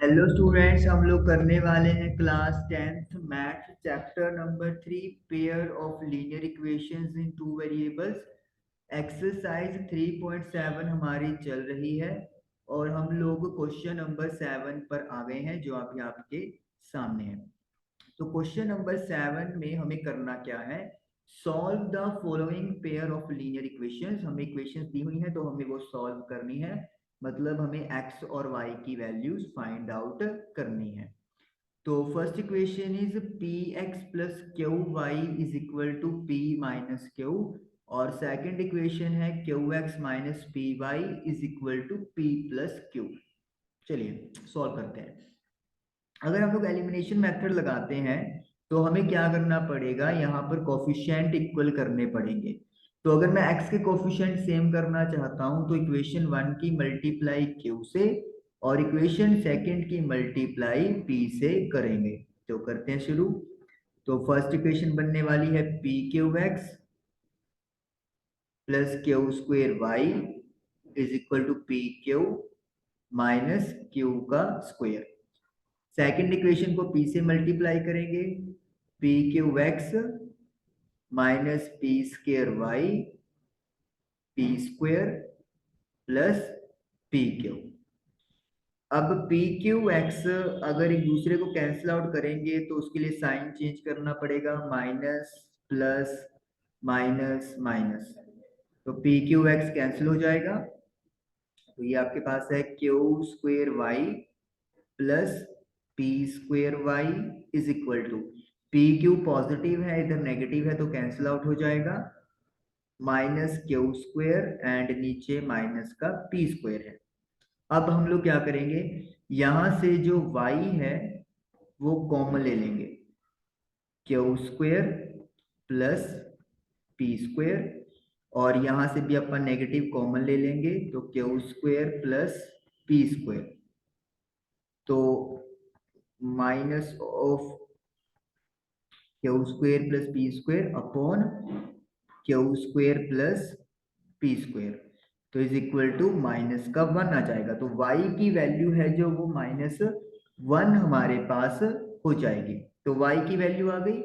Hello students, हम लोग करने वाले हैं class 10th math chapter number 3 pair of linear equations in two variables. Exercise 3.7 हमारी चल रही है और हम लोग क्वेश्चन नंबर 7 पर आ गए हैं जो अभी आपके सामने है। तो क्वेश्चन नंबर 7 में हमें करना क्या है, solve the following pair of linear equations. हमें इक्वेशंस दी हुई हैं तो हमें वो सॉल्व करनी है, मतलब हमें x और y की वैल्यूज फाइंड आउट करनी है। तो first equation is P X plus Q Y is equal to P minus Q, और सेकंड इक्वेशन है Q X minus P Y is equal to P plus Q. चलिए solve करते हैं। अगर हम लोग एलिमिनेशन मेथड लगाते हैं तो हमें क्या करना पड़ेगा, यहाँ पर कोफिशिएंट इक्वल करने पड़ेंगे। तो अगर मैं x के कोफिशिएंट सेम करना चाहता हूँ तो इक्वेशन 1 की मल्टीप्लाई q से और इक्वेशन सेकंड की मल्टीप्लाई p से करेंगे। तो करते हैं शुरू। तो फर्स्ट इक्वेशन बनने वाली है P Q X plus Q square Y is equal to P Q minus Q का स्क्वेयर। सेकंड इक्वेशन को p से मल्टीप्लाई करेंगे, P Q X minus P square Y P square plus P Q. अब P Q X अगर एक दूसरे को cancel out करेंगे तो उसके लिए साइन चेंज करना पड़ेगा, माइनस प्लस माइनस माइनस। तो पी क्यू एक्स कैंसिल हो जाएगा, तो ये आपके पास है Q square Y plus P square Y is equal to, P Q positive है इधर नेगेटिव है तो कैंसिल आउट हो जाएगा, माइनस क्यू स्क्वेयर एंड नीचे माइनस का पी स्क्वेयर है। अब हम लोग क्या करेंगे, यहां से जो y है वो कॉमन ले लेंगे, Q square plus P square, और यहां से भी अपन नेगेटिव कॉमन ले लेंगे तो Q square plus P square. तो minus of Q square plus P square upon Q square plus P square, तो इज इक्वल टू माइनस का 1 आ जाएगा। तो y की वैल्यू है जो वो -1 हमारे पास हो जाएगी। तो y की वैल्यू आ गई।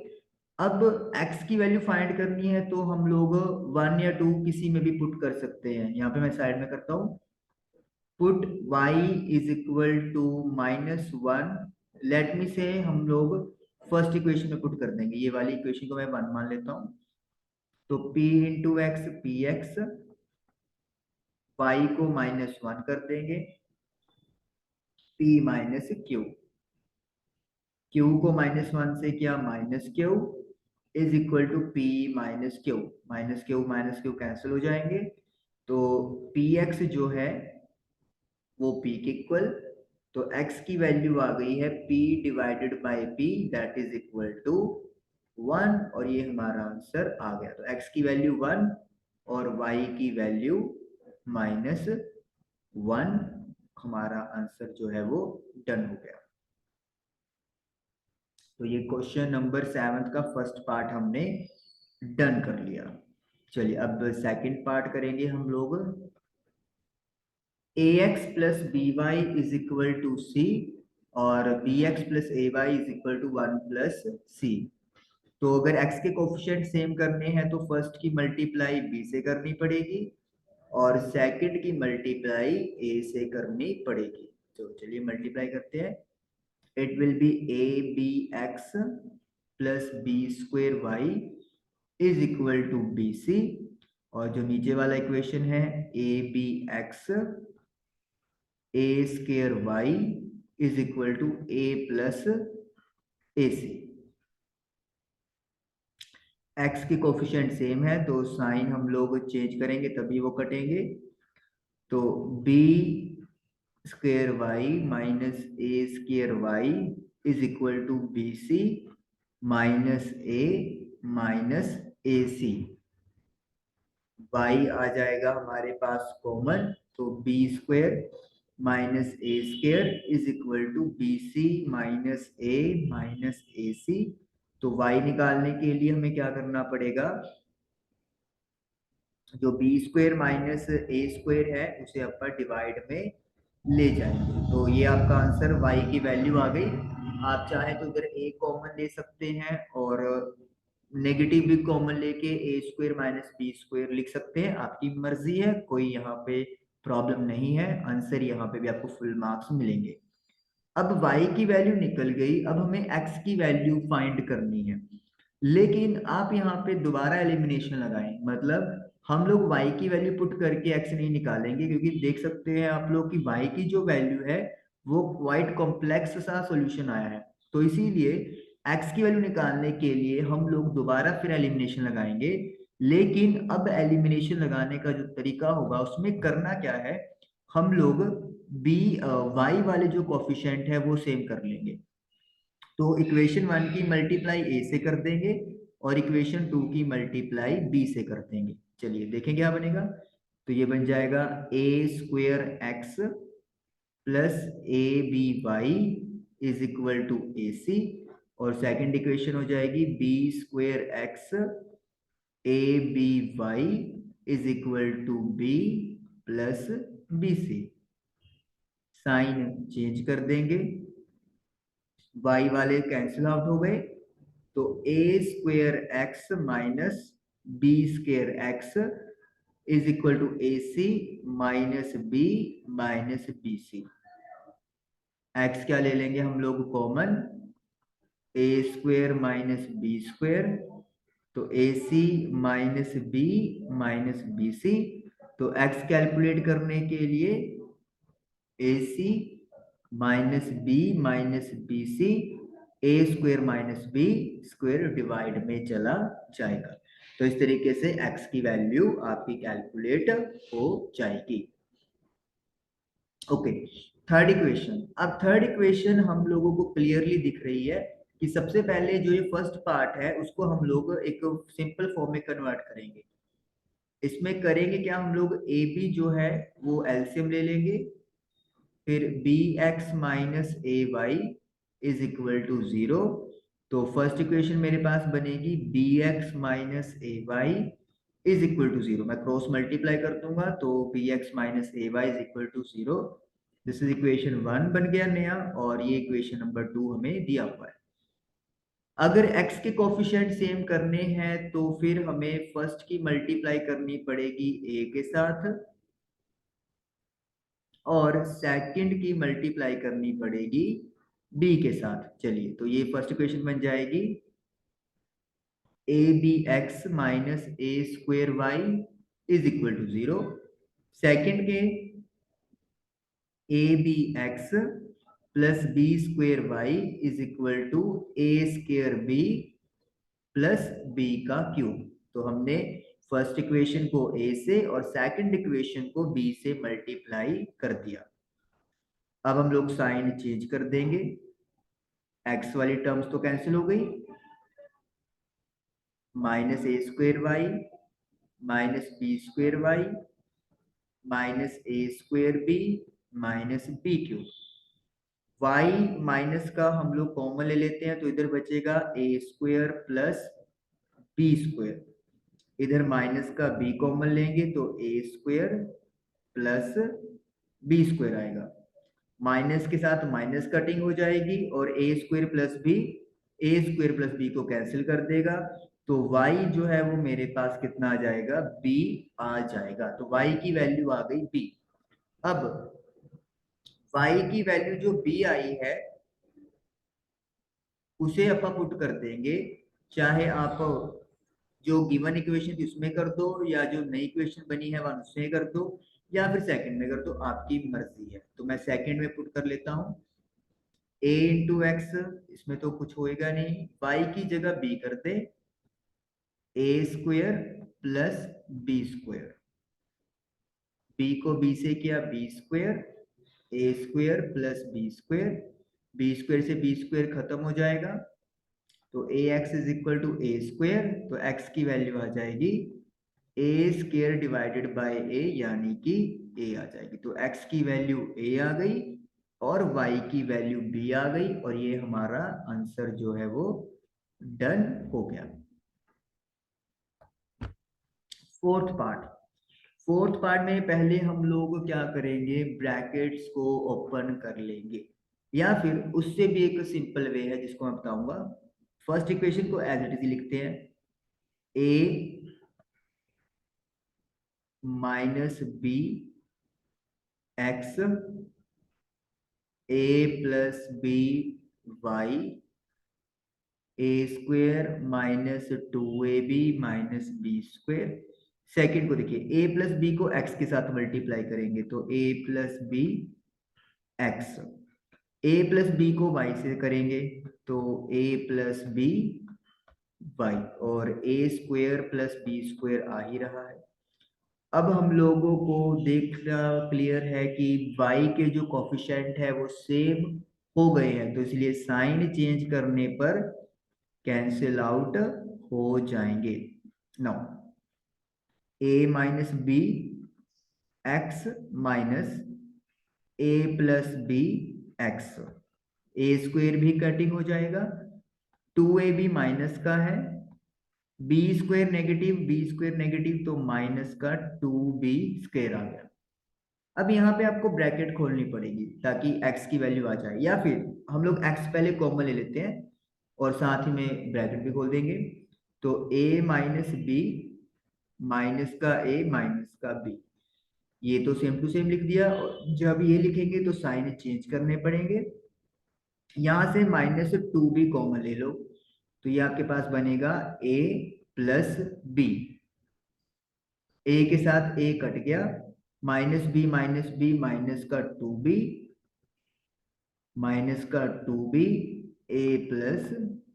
अब x की वैल्यू फाइंड करनी है तो हम लोग 1 या 2 किसी में भी पुट कर सकते हैं। यहाँ पे मैं साइड में करता हूँ, put y is equal to -1। Let me say हम लोग फर्स्ट इक्वेशन में पुट कर देंगे, ये वाली इक्वेशन को मैं 1 मान लेता हूँ। तो p into x P x, y को -1 कर देंगे, p माइनस क्यू, q को -1 से किया minus Q is equal to p minus Q, minus Q cancel हो जाएंगे। तो px जो है वो p के इक्वल, तो x की वैल्यू आ गई है p divided by p that is equal to 1, और ये हमारा आंसर आ गया। तो x की वैल्यू 1 और y की वैल्यू -1, हमारा आंसर जो है वो डन हो गया। तो ये क्वेश्चन नंबर 7 का फर्स्ट पार्ट हमने डन कर लिया। चलिए अब सेकंड पार्ट करेंगे हम लोग। ax plus B Y is equal to C और bx plus A Y is equal to 1 plus C. तो अगर x के कोफिशिएंट सेम करने हैं तो फर्स्ट की मल्टीप्लाई b से करनी पड़ेगी और सेकंड की मल्टीप्लाई a से करनी पड़ेगी। तो चलिए मल्टीप्लाई करते हैं। It will be A B x plus B square Y is equal to B C, और जो नीचे वाला इक्वेशन है A B X A square Y is equal to A plus A C. X के coefficient same है तो sign हम लोग चेंज करेंगे तभी वो कटेंगे। तो B square Y minus A square Y is equal to B C minus A C. y आ जाएगा हमारे पास कॉमन, तो B square minus A square is equal to B C minus A C. तो y निकालने के लिए हमें क्या करना पड़ेगा, जो बी स्क्वेयर माइनस ए स्क्वेयर है उसे अपन डिवाइड में ले जाएंगे। तो ये आपका आंसर y की वैल्यू आ गई। आप चाहे तो इधर a कॉमन ले सकते हैं और नेगेटिव भी कॉमन लेके ए स्क्वायर माइनस बी स्क्वायर लिख सकते हैं, आपकी मर्जी है, कोई यहाँ पे प्रॉब्लम नहीं है। आंसर यहाँ पे भी आपको फुल मार्क्स मिलेंगे। अब y की वैल्यू निकल गई, अब हमें x की वैल्यू फाइंड करनी है। लेकिन आप यहाँ पे दोबारा एलिमिनेशन लगाएं, मतलब हम लोग y की वैल्यू पुट करके x नहीं निकालेंगे, क्योंकि देख सकते हैं आप लोग कि y की जो वैल्यू है वो क्वाइट कॉम्प्लेक्स सा सॉल्यूशन आया है। तो इसीलिए x की वैल्यू निकालने के लिए हम लोग दोबारा फिर एलिमिनेशन लगाएंगे। लेकिन अब एलिमिनेशन लगाने का जो तरीका होगा उसमें करना क्या है, हम लोग y वाले जो कोफिशिएंट है वो सेम कर लेंगे। तो इक्वेशन 1 की मल्टीप्लाई a से कर देंगे और इक्वेशन 2 की मल्टीप्लाई b से कर देंगे। चलिए देखें क्या बनेगा। तो ये बन जाएगा a square x plus a b Y is equal to a c, और सेकंड इक्वेशन हो जाएगी b square x a b Y is equal to b plus b c. Sign change कर देंगे, y वाले कैंसिल आउट हो गए, तो a square x minus b square x is equal to a c minus b c. X क्या ले लेंगे हम लोग common, a square minus b square, तो ए सी माइनस बी सी। तो एक्स कैलकुलेट करने के लिए a c minus b c, a square minus b square divide में चला जाएगा। तो इस तरीके से x की वैल्यू आपकी कैलकुलेट हो जाएगी। Okay, third equation. अब थर्ड इक्वेशन हम लोगों को क्लियरली दिख रही है कि सबसे पहले जो ये फर्स्ट पार्ट है उसको हम लोग एक सिंपल फॉर्म में कन्वर्ट करेंगे। इसमें करेंगे क्या, हम लोग ए बी जो है वो एलसीएम ले लेंगे, फिर B x minus A Y is equal to 0। तो फर्स्ट इक्वेशन मेरे पास बनेगी B x minus A Y is equal to 0। मैं क्रॉस मल्टीप्लाई कर दूंगा तो B x minus A Y is equal to 0। This is equation 1 बन गया नया, और ये इक्वेशन नंबर 2 हमें दिया हुआ है। अगर x के कोफिशिएंट सेम करने हैं तो फिर हमें फर्स्ट की मल्टीप्लाई करनी पड़ेगी a के साथ और सेकंड की मल्टीप्लाई करनी पड़ेगी b के साथ। चलिए, तो ये फर्स्ट इक्वेशन बन जाएगी a B x minus A square Y is equal to 0। Second के a B x plus B square Y is equal to a square b plus b का क्यूब। तो हमने फर्स्ट इक्वेशन को a से और second equation को b से multiply कर दिया। अब हम लोग साइन चेंज कर देंगे, x वाली टर्म्स तो कैंसिल हो गई, माइनस ए square Y minus b square Y minus ए square b minus b cube. y minus का हम लोग कॉमन ले लेते हैं तो इधर बचेगा ए स्क्वेयर प्लस बी स्क्वेयर, इधर माइनस का b कॉमन लेंगे तो a square plus B square आएगा। माइनस के साथ माइनस कटिंग हो जाएगी और ए स्क्वेयर प्लस बी को कैंसिल कर देगा, तो y जो है वो मेरे पास कितना आ जाएगा, b आ जाएगा। तो y की वैल्यू आ गई b। अब y की वैल्यू जो b आई है उसे अपन पुट कर देंगे, चाहे आप जो गिवन इक्वेशन थी उसमें कर दो या जो नई इक्वेशन बनी है वह उसमें कर दो या फिर सेकंड में कर दो, आपकी मर्जी है। तो मैं सेकंड में पुट कर लेता हूं, a इंटू एक्स, इसमें तो कुछ होएगा नहीं, y की जगह b कर दे, a square plus B square, b को b से किया b square, a square plus B square, b square से बी स्क्वेयर खत्म हो जाएगा, तो a x is equal to a square, तो x की वैल्यू आ जाएगी a square divided by a, यानी कि a आ जाएगी। तो x की वैल्यू a आ गई और y की वैल्यू b आ गई, और ये हमारा आंसर जो है वो डन हो गया। फोर्थ फोर्थ पार्ट में पहले हम लोग क्या करेंगे, ब्रैकेट्स को ओपन कर लेंगे, या फिर उससे भी एक सिंपल वे है जिसको मैं बताऊंगा। फर्स्ट इक्वेशन को एज इट इज लिखते हैं, a minus B x a plus B y a square minus 2ab minus b square. Second को देखिए, a प्लस बी को x के साथ मल्टीप्लाई करेंगे तो a plus B x, a plus b को y से करेंगे तो a प्लस बी वाई, और a square plus B square आ ही रहा है। अब हम लोगों को देखना क्लियर है कि y के जो कोफिशिएंट है वो सेम हो गए हैं, तो इसलिए साइन चेंज करने पर कैंसिल आउट हो जाएंगे। Now a minus B x minus a plus B X, A square भी कटिंग हो जाएगा, 2ab माइनस का है, बी स्क्वेयर नेगेटिव तो माइनस का 2b स्क्वेयर आ गया। अब यहाँ पे आपको ब्रैकेट खोलनी पड़ेगी ताकि x की वैल्यू आ जाए, या फिर हम लोग x पहले कॉमन ले लेते हैं और साथ ही में ब्रैकेट भी खोल देंगे। तो a माइनस बी माइनस का a माइनस का b, ये तो सेम टू सेम लिख दिया, और जब ये लिखेंगे तो साइन चेंज करने पड़ेंगे। यहाँ से माइनस 2b कॉमन ले लो, तो ये आपके पास बनेगा a प्लस बी, a के साथ a कट गया, माइनस बी माइनस का 2b माइनस का 2b a प्लस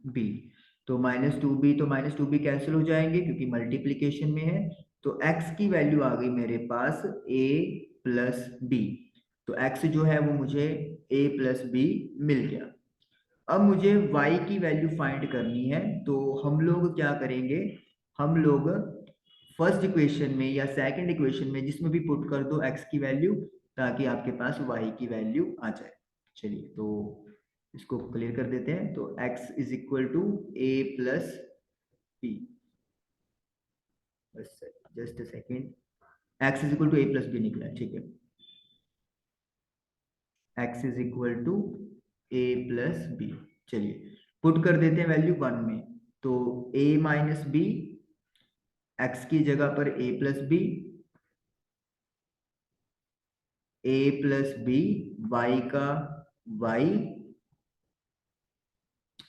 बी, तो माइनस टू बी कैंसिल हो जाएंगे क्योंकि मल्टीप्लीकेशन में है। तो x की वैल्यू आ गई मेरे पास a प्लस बी, तो x जो है वो मुझे a प्लस बी मिल गया। अब मुझे y की वैल्यू फाइंड करनी है, तो हम लोग क्या करेंगे, हम लोग फर्स्ट इक्वेशन में या सेकंड इक्वेशन में जिसमें भी पुट कर दो x की वैल्यू, ताकि आपके पास y की वैल्यू आ जाए। चलिए तो इसको क्लियर कर देते हैं, तो x is equal to a plus b, बस just a second, x is equal to a plus b निकला, ठीक है, x is equal to a plus b. चलिए पुट कर देते हैं वैल्यू 1 में, तो a माइनस बी, एक्स की जगह पर a plus b, a plus B, y का y,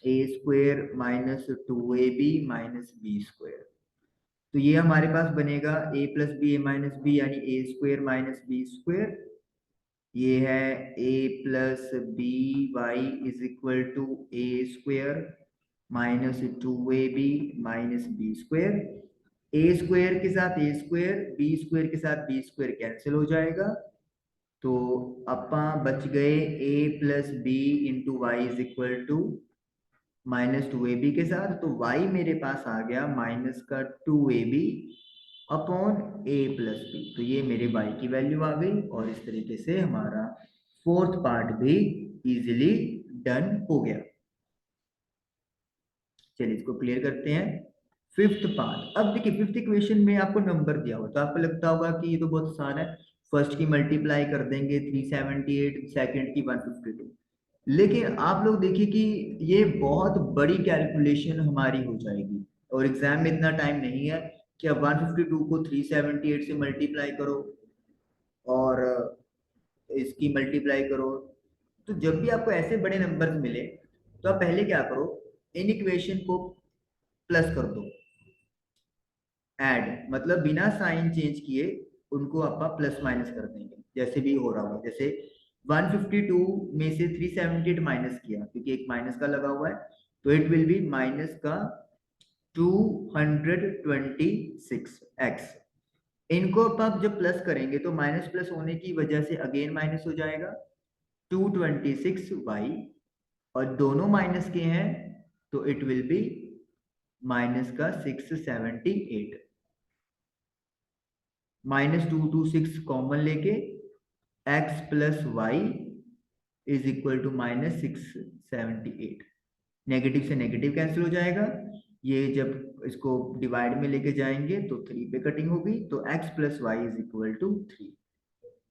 a square minus 2ab minus b square. तो ये हमारे पास बनेगा a plus b a minus b, यानी a square minus b square. ये है a plus B Y is equal to a square minus 2ab minus b square. A square के साथ ए स्क्वेयर, बी स्क्वेयर के साथ बी स्क्वेयर कैंसिल हो जाएगा, तो अपा बच गए a plus B into Y is equal to minus 2ab के साथ, तो y मेरे पास आ गया माइनस का 2ab upon a plus B, तो ये मेरे y की वैल्यू आ गई, और इस तरीके से हमारा फोर्थ पार्ट भी इजीली डन हो गया। चलिए इसको क्लियर करते हैं। फिफ्थ पार्ट, अब देखिए फिफ्थ इक्वेशन में आपको नंबर दिया हो तो आपको लगता होगा कि ये तो बहुत आसान है, फर्स्ट की मल्टीप्लाई कर देंगे 378, सेकंड की 152, लेकिन आप लोग देखिए कि ये बहुत बड़ी कैलकुलेशन हमारी हो जाएगी, और एग्जाम में इतना टाइम नहीं है कि अब 152 को 378 से मल्टीप्लाई करो और इसकी मल्टीप्लाई करो। तो जब भी आपको ऐसे बड़े नंबर्स मिले तो आप पहले क्या करो, इन इक्वेशन को प्लस कर दो, ऐड मतलब बिना साइन चेंज किए उनको आप प्लस माइनस कर देंगे, जैसे भी हो रहा होगा। जैसे 152 में से 378 माइनस किया क्योंकि एक माइनस का लगा हुआ है, तो इट विल बी माइनस का 226 एक्स। इनको आप जब प्लस करेंगे तो माइनस प्लस होने की वजह से अगेन माइनस हो जाएगा 226 वाई, और दोनों माइनस के हैं तो इट विल बी माइनस का 678, माइनस 226 कॉमन लेके x plus Y is equal to minus 678, negative से नेगेटिव कैंसिल हो जाएगा, ये जब इसको डिवाइड में लेके जाएंगे तो 3 पे कटिंग होगी, तो x plus Y is equal to 3।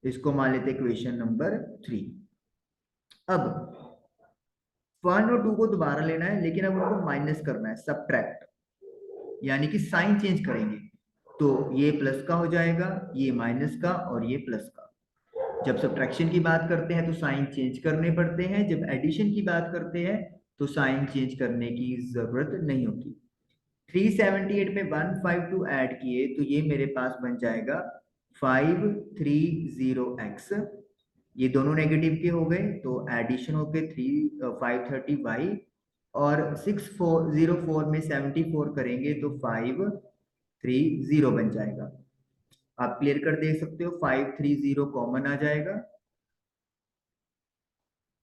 इसको मान लेते हैं इक्वेशन नंबर 3। अब 1 और 2 को दोबारा लेना है, लेकिन अब उनको माइनस करना है, सब्ट्रैक्ट, यानी कि साइन चेंज करेंगे। तो ये प्लस का हो जाएगा, ये माइनस का, और ये प्लस का। जब सब्ट्रैक्शन की बात करते हैं तो साइन चेंज करने पड़ते हैं, जब एडिशन की बात करते हैं तो साइन चेंज करने की जरूरत नहीं होती। 378 में 152 ऐड किए तो ये मेरे पास बन जाएगा 530x। ये दोनों नेगेटिव के हो गए तो एडिशन होके 530y, और 6404 में 74 करेंगे तो 530 बन जाएगा। आप क्लियर कर दे सकते हो, 530 कॉमन आ जाएगा,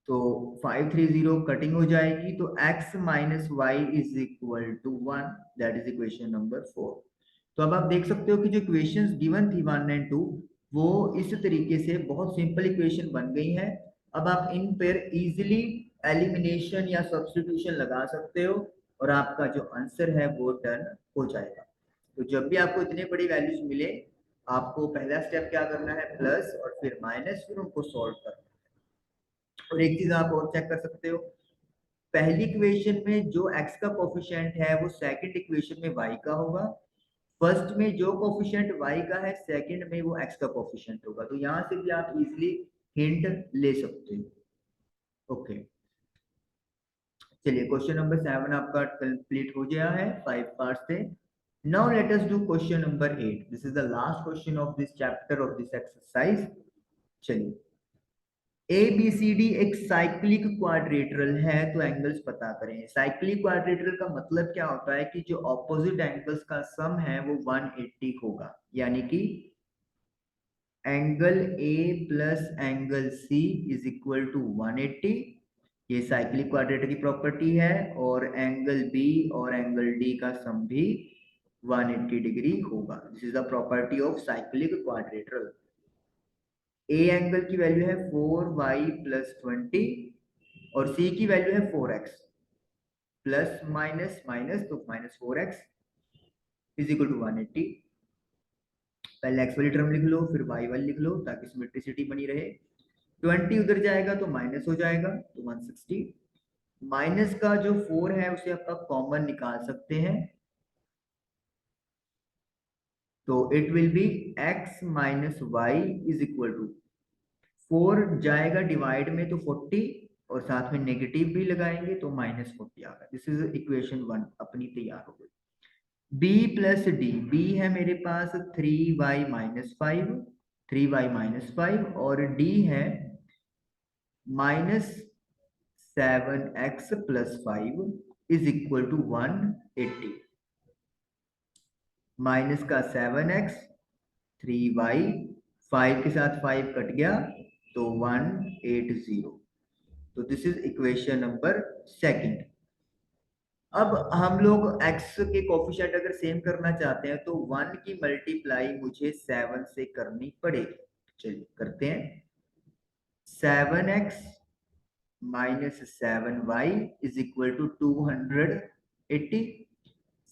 तो 530 कटिंग हो जाएगी, तो x minus Y is equal to 1, that is equation number 4। तो अब आप देख सकते हो कि जो इक्वेशंस गिवन थी 1 एंड 2, वो इस तरीके से बहुत सिंपल इक्वेशन बन गई है। अब आप इन पर इजीली एलिमिनेशन या सब्स्टिट्यूशन लगा सकते हो, और आपका जो आंसर है वो डन हो जाएगा। तो जब भी आपको इतने बड़ी वैल्यूज मिले, आपको पहला स्टेप क्या करना है, प्लस और फिर माइनस, फिर उनको सॉल्व करना। और एक चीज आप और चेक कर सकते हो, पहली इक्वेशन में जो x का कोफिशिएंट है वो सेकंड इक्वेशन में y का होगा। फर्स्ट में जो कोफिशिएंट y का है, सेकंड में वो x का कोफिशिएंट होगा। तो यहां से भी आप इजीली हिंट ले सकते हो। ओके, चलिए क्वेश्चन नंबर 7 आपका कंप्लीट हो गया है 5 पार्ट से। Now let us do question number 8। This is the last question of this chapter of this exercise. चलिए, ए बी सी डी एक साइक्लिक क्वाड्रेटरल है, तो एंगल्स पता करें। साइक्लिक क्वाड्रेटरल का मतलब क्या होता है कि जो ऑपोजिट एंगल्स का सम है वो 180 होगा, यानी कि angle A plus angle C is equal to 180। ये साइक्लिक क्वाड्रेटर की प्रॉपर्टी है, और एंगल बी और एंगल डी का सम भी 180 डिग्री होगा। This is the property of cyclic quadrilateral. A angle की वैल्यू है 4y प्लस 20, और सी की वैल्यू है 4x। प्लस माइनस माइनस तो minus 4x is equal to 180। पहले x वाली टर्म लिख लो, फिर y वाली लिख लो, ताकि सिमेट्रिसिटी बनी रहे। 20 उधर जाएगा तो माइनस हो जाएगा, तो 160। माइनस का जो 4 है उसे आप कॉमन निकाल सकते हैं, तो it will be x minus Y is equal to 4 जाएगा डिवाइड में तो 40, और साथ में नेगेटिव भी लगाएंगे तो माइनस 40 आ गया। दिस इज इक्वेशन 1 अपनी तैयार हो गई। b प्लस डी, बी है मेरे पास 3y माइनस 5, 3y माइनस 5, और d है minus 7x plus 5 is equal to 180। Minus का 7x, 3y, 5 के साथ 5 कट गया तो 180। तो this is equation number second. अब हम लोग x के कोफिशिएंट अगर सेम करना चाहते हैं तो 1 की मल्टीप्लाई मुझे 7 से करनी पड़ेगी। चलिए करते हैं। 7x minus 7y is equal to 280।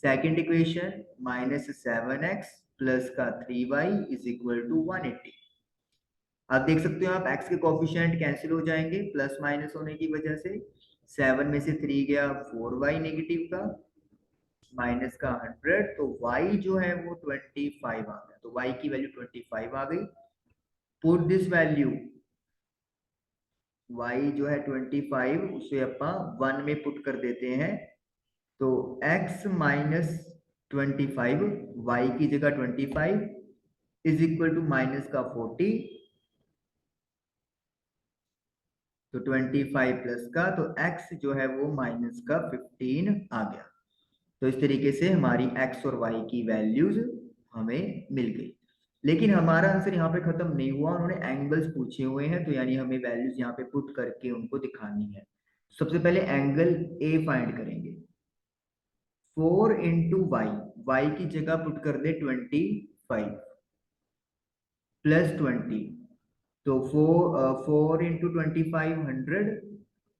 Second equation minus 7x plus का 3y इज इक्वल टू 180। आप देख सकते हो, आप x के कोफिशिएंट कैंसिल हो जाएंगे प्लस माइनस होने की वजह से। 7 में से 3 गया, 4y नेगेटिव का, माइनस का 100, तो y जो है वो 25 आ गया। तो y की वैल्यू 25 आ गई। पुट दिस वैल्यू, y जो है 25, उसे अपन 1 में पुट कर देते हैं, तो x माइनस 25, y की जगह 25 इज इक्वल टू माइनस का 40, तो 25 प्लस का, तो x जो है वो माइनस का 15 आ गया। तो इस तरीके से हमारी x और y की वैल्यूज हमें मिल गई। लेकिन हमारा आंसर यहाँ पे खत्म नहीं हुआ, उन्होंने एंगल्स पूछे हुए हैं, तो यानी हमें वैल्यूज यहाँ पे पुट करके उनको दिखानी है। सबसे पहले एंगल ए फाइंड करेंगे। 4 इंटू वाई की जगह पुट कर दे 25 प्लस 20, तो 4 इंटू 25 100,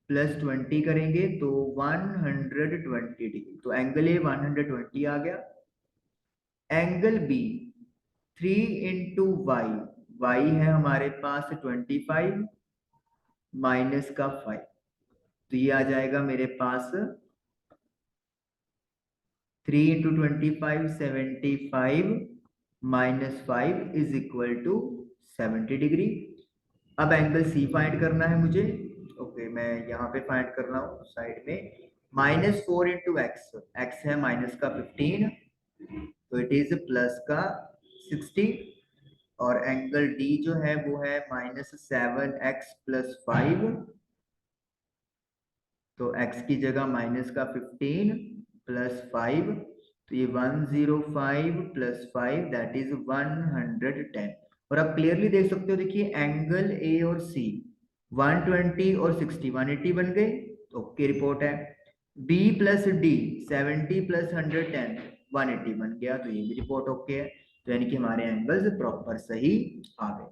प्लस 20 करेंगे तो 120 डिग्री, तो एंगल ए 120 आ गया। Angle B 3 into Y, Y है हमारे पास 25 माइनस का 5, तो ये आ जाएगा मेरे पास 3 into 25 75 minus 5 is equal to 70 degree. अब एंगल सी फाइंड करना है मुझे। ओके, मैं यहाँ पे फाइंड कर रहा हूँ साइड में। -4 इंटू एक्स, एक्स है माइनस का 15, तो इट इज प्लस का 60। और एंगल डी जो है वो है -7x प्लस 5, तो x की जगह माइनस का 15 प्लस 5, तो ये 105 प्लस 5 दैट इज 110। और आप क्लियरली देख सकते हो, देखिए एंगल ए और सी 120 और 60 180 बन गए, ओके रिपोर्ट है। बी प्लस डी 70 प्लस 110 180 बन गया, तो ये भी रिपोर्ट ओके है। तो यानी कि हमारे एंगल्स प्रॉपर सही आ गए।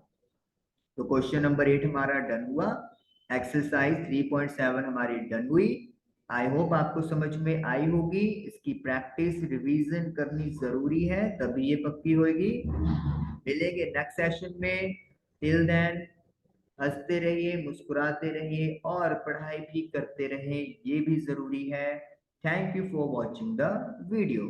तो क्वेश्चन नंबर 8 हमारा डन हुआ। एक्सरसाइज 3.7 हमारी डन हुई। आई होप आपको समझ में आई होगी। इसकी प्रैक्टिस रिवीजन करनी जरूरी है, तभी ये पक्की होगी। मिलेंगे नेक्स्ट सेशन में। टिल देन हंसते रहिए, मुस्कुराते रहिए और पढ़ाई भी करते रहें, ये भी जरूरी है। Thank you for watching the video.